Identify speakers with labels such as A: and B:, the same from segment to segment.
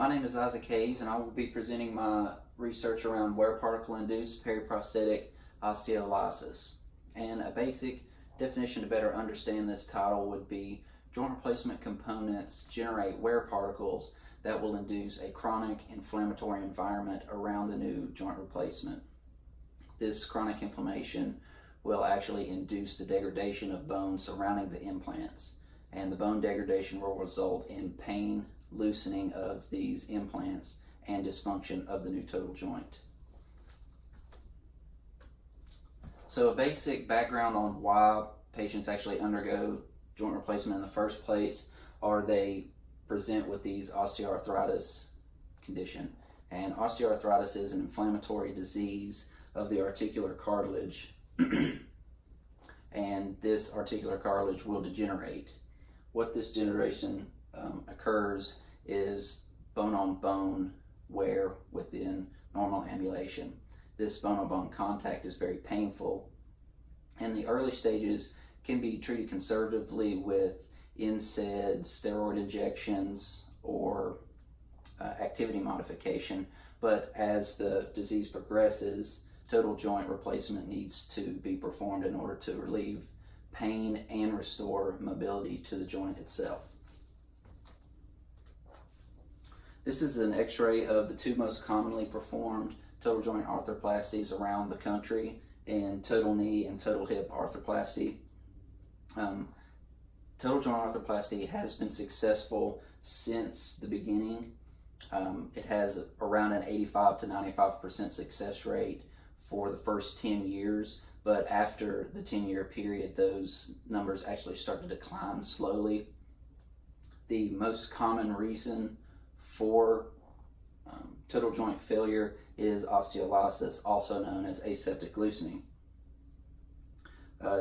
A: My name is Isaac Hayes, and I will be presenting my research around wear particle-induced periprosthetic osteolysis. And a basic definition to better understand this title would be joint replacement components generate wear particles that will induce a chronic inflammatory environment around the new joint replacement. This chronic inflammation will actually induce the degradation of bone surrounding the implants, and the bone degradation will result in pain, loosening of these implants, and dysfunction of the new total joint. So a basic background on why patients actually undergo joint replacement in the first place are they present with these osteoarthritis condition. And osteoarthritis is an inflammatory disease of the articular cartilage and this articular cartilage will degenerate. What this degeneration occurs is bone-on-bone wear within normal ambulation. This bone-on-bone contact is very painful, and the early stages can be treated conservatively with NSAIDs, steroid injections, or activity modification, but as the disease progresses, total joint replacement needs to be performed in order to relieve pain and restore mobility to the joint itself. This is an x-ray of the two most commonly performed total joint arthroplasties around the country, in total knee and total hip arthroplasty. Total joint arthroplasty has been successful since the beginning. It has around an 85 to 95% success rate for the first 10 years, but after the 10-year period, those numbers actually start to decline slowly. The most common reason for total joint failure is osteolysis, also known as aseptic loosening.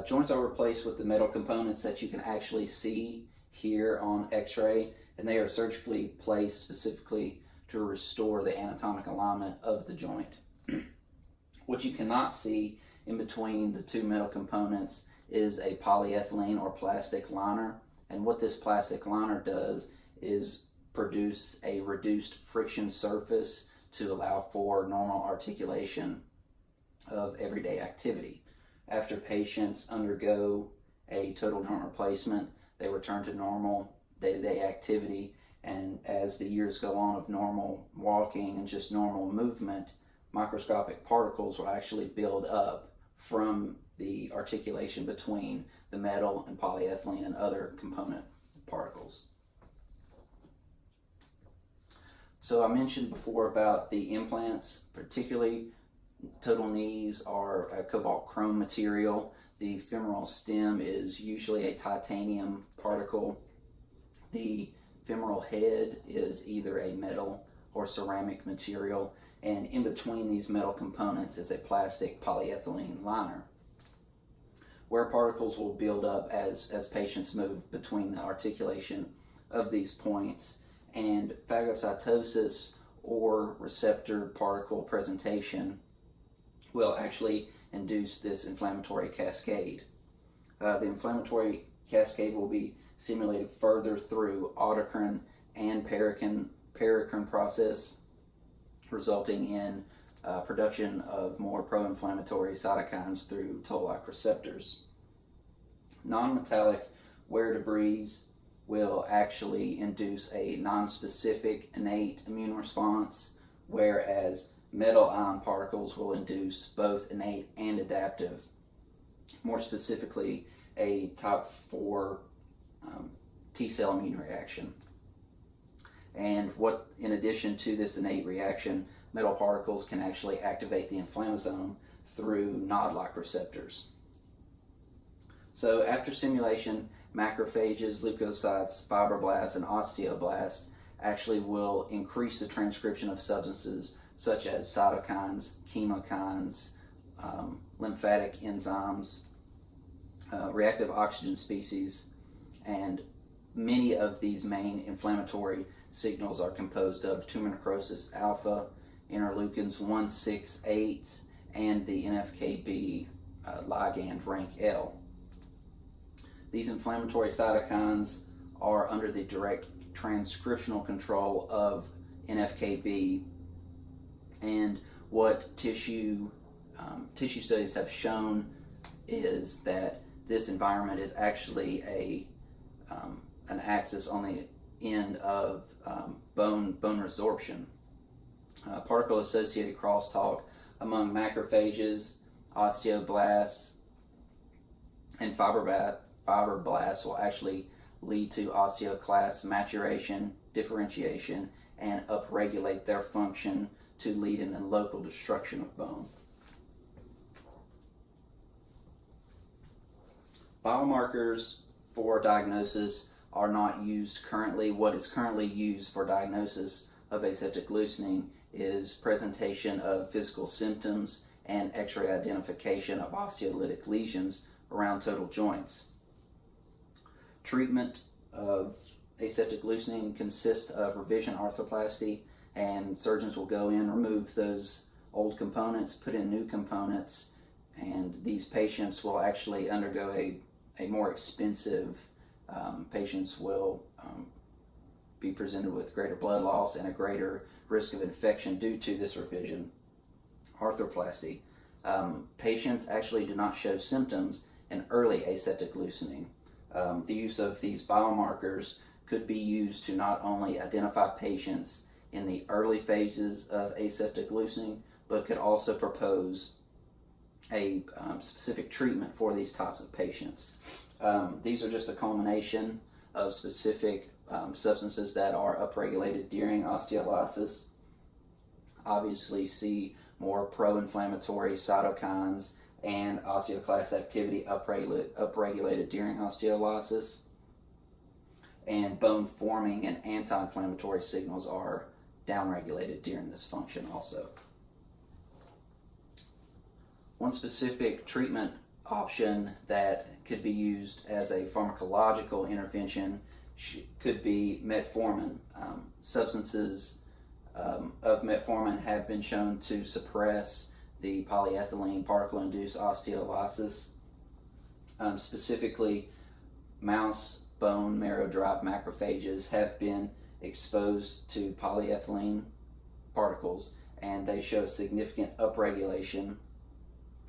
A: Joints are replaced with the metal components that you can actually see here on x-ray, and they are surgically placed specifically to restore the anatomic alignment of the joint. What you cannot see in between the two metal components is a polyethylene or plastic liner, and what this plastic liner does is produce a reduced friction surface to allow for normal articulation of everyday activity. After patients undergo a total joint replacement, they return to normal day-to-day activity, and as the years go on of normal walking and just normal movement, microscopic particles will actually build up from the articulation between the metal and polyethylene and other component particles. So I mentioned before about the implants, particularly total knees are a cobalt chrome material. The femoral stem is usually a titanium particle. The femoral head is either a metal or ceramic material, and in between these metal components is a plastic polyethylene liner. Wear particles will build up as patients move between the articulation of these points, and phagocytosis or receptor particle presentation will actually induce this inflammatory cascade. The inflammatory cascade will be simulated further through autocrine and paracrine process, resulting in production of more pro-inflammatory cytokines through toll-like receptors. Non-metallic wear debris will actually induce a non-specific innate immune response, whereas metal ion particles will induce both innate and adaptive, more specifically a type 4 T-cell immune reaction. And in addition to this innate reaction, metal particles can actually activate the inflammasome through nod-like receptors. So after simulation, macrophages, leukocytes, fibroblasts, and osteoblasts actually will increase the transcription of substances such as cytokines, chemokines, lymphatic enzymes, reactive oxygen species, and many of these main inflammatory signals are composed of tumor necrosis alpha, interleukins 1, 6, 8, and the NFKB ligand rank L. These inflammatory cytokines are under the direct transcriptional control of NFKB. And what tissue studies have shown is that this environment is actually an axis on the end of bone resorption. Particle-associated crosstalk among macrophages, osteoblasts, and fibroblasts will actually lead to osteoclast maturation, differentiation, and upregulate their function to lead in the local destruction of bone. Biomarkers for diagnosis are not used currently. What is currently used for diagnosis of aseptic loosening is presentation of physical symptoms and X-ray identification of osteolytic lesions around total joints. Treatment of aseptic loosening consists of revision arthroplasty, and surgeons will go in, remove those old components, put in new components, and these patients will actually undergo a more expensive, patients will be presented with greater blood loss and a greater risk of infection due to this revision arthroplasty. Patients actually do not show symptoms in early aseptic loosening. The use of these biomarkers could be used to not only identify patients in the early phases of aseptic loosening, but could also propose a specific treatment for these types of patients. These are just a culmination of specific substances that are upregulated during osteolysis. Obviously, see more pro-inflammatory cytokines and osteoclast activity upregulated during osteolysis. And bone forming and anti-inflammatory signals are downregulated during this function also. One specific treatment option that could be used as a pharmacological intervention could be metformin. Substances of metformin have been shown to suppress the polyethylene particle-induced osteolysis. Specifically, mouse bone marrow-derived macrophages have been exposed to polyethylene particles, and they show significant upregulation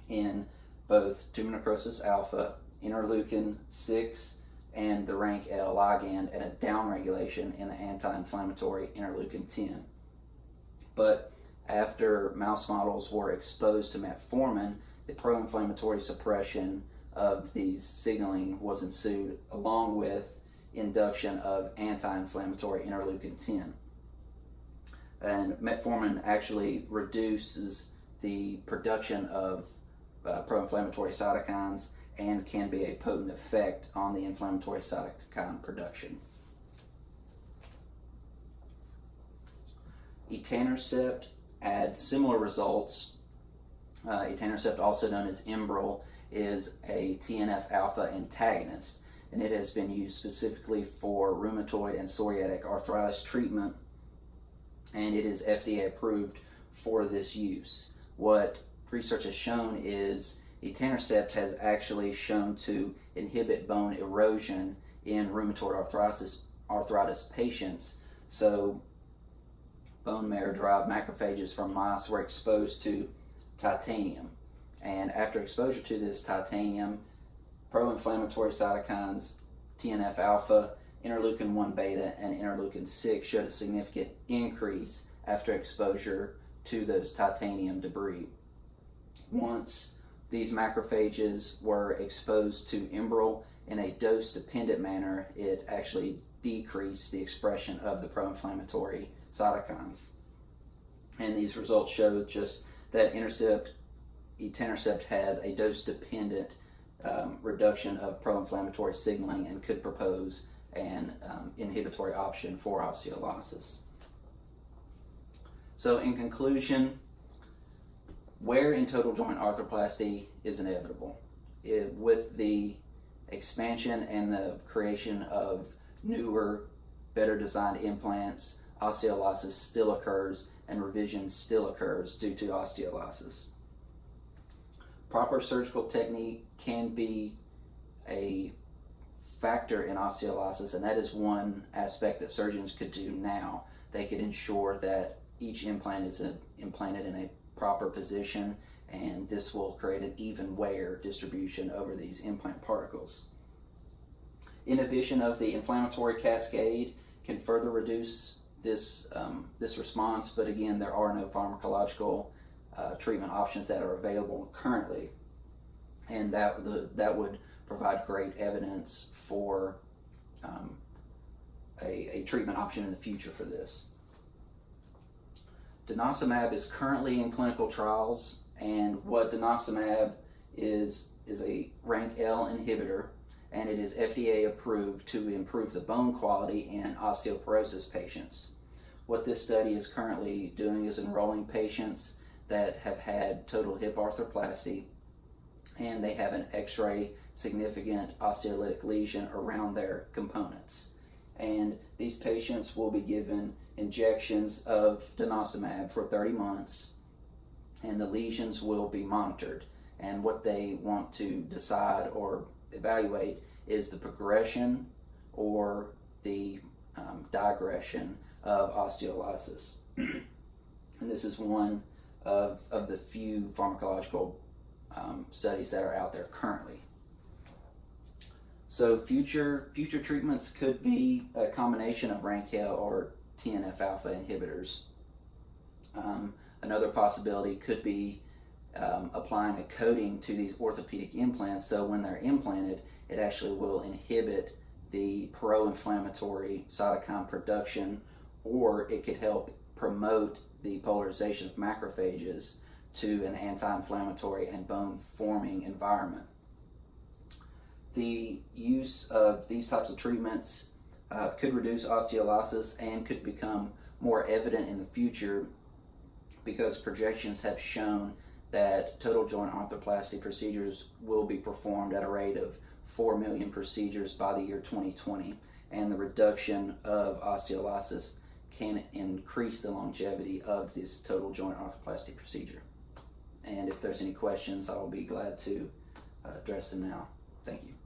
A: in both tumor necrosis alpha, interleukin 6, and the rank L ligand, and a downregulation in the anti-inflammatory interleukin 10. But after mouse models were exposed to metformin, the pro-inflammatory suppression of these signaling was ensued, along with induction of anti-inflammatory interleukin 10. And metformin actually reduces the production of pro-inflammatory cytokines and can be a potent effect on the inflammatory cytokine production. Etanercept had similar results. Etanercept, also known as Enbrel, is a TNF-alpha antagonist, and it has been used specifically for rheumatoid and psoriatic arthritis treatment, and it is FDA approved for this use. What research has shown is etanercept has actually shown to inhibit bone erosion in rheumatoid arthritis patients. So bone marrow-derived macrophages from mice were exposed to titanium, and after exposure to this titanium, pro-inflammatory cytokines, TNF-alpha, interleukin-1 beta, and interleukin-6 showed a significant increase after exposure to those titanium debris. Once these macrophages were exposed to Enbrel in a dose-dependent manner, it actually decreased the expression of the pro-inflammatory cytokines. And these results showed just that etanercept has a dose-dependent reduction of pro-inflammatory signaling and could propose an inhibitory option for osteolysis. So in conclusion, wear in total joint arthroplasty is inevitable. With the expansion and the creation of newer, better designed implants, osteolysis still occurs and revision still occurs due to osteolysis. Proper surgical technique can be a factor in osteolysis, and that is one aspect that surgeons could do now they could ensure that each implant is implanted in a proper position, and this will create an even wear distribution over these implant particles. Inhibition of the inflammatory cascade can further reduce this response, but again, there are no pharmacological treatment options that are available currently, and that would provide great evidence for a treatment option in the future for this. Denosumab is currently in clinical trials, and what denosumab is a rank L inhibitor, and it is FDA approved to improve the bone quality in osteoporosis patients. What this study is currently doing is enrolling patients that have had total hip arthroplasty, and they have an X-ray significant osteolytic lesion around their components. And these patients will be given injections of denosumab for 30 months, and the lesions will be monitored. And what they want to decide or evaluate is the progression or the digression of osteolysis. And this is one of the few pharmacological studies that are out there currently. So future treatments could be a combination of RANKL or TNF-alpha inhibitors. Another possibility could be applying a coating to these orthopedic implants, so when they're implanted, it actually will inhibit the pro-inflammatory cytokine production, or it could help promote the polarization of macrophages to an anti-inflammatory and bone-forming environment. The use of these types of treatments could reduce osteolysis and could become more evident in the future, because projections have shown that total joint arthroplasty procedures will be performed at a rate of 4 million procedures by the year 2020, and the reduction of osteolysis can increase the longevity of this total joint arthroplasty procedure. And if there's any questions, I will be glad to address them now. Thank you.